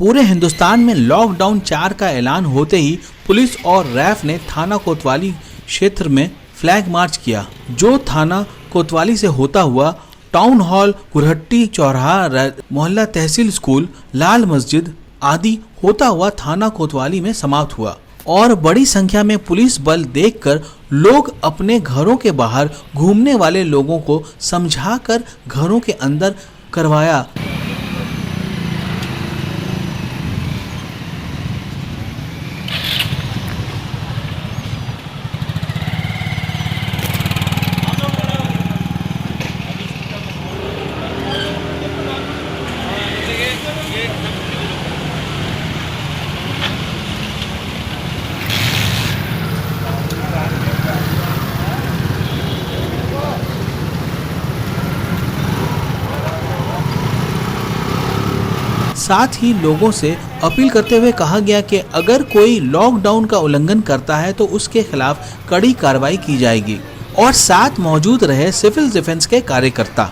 पूरे हिंदुस्तान में लॉकडाउन 4 का ऐलान होते ही पुलिस और रैफ ने थाना कोतवाली क्षेत्र में फ्लैग मार्च किया, जो थाना कोतवाली से होता हुआ टाउन हॉल, कुरहट्टी चौराहा, मोहल्ला तहसील स्कूल, लाल मस्जिद आदि होता हुआ थाना कोतवाली में समाप्त हुआ। और बड़ी संख्या में पुलिस बल देखकर लोग अपने घरों के बाहर घूमने वाले लोगों को समझाकर घरों के अंदर करवाया। साथ ही लोगों से अपील करते हुए कहा गया कि अगर कोई लॉकडाउन का उल्लंघन करता है तो उसके खिलाफ कड़ी कार्रवाई की जाएगी और साथ मौजूद रहे सिविल डिफेंस के कार्यकर्ता।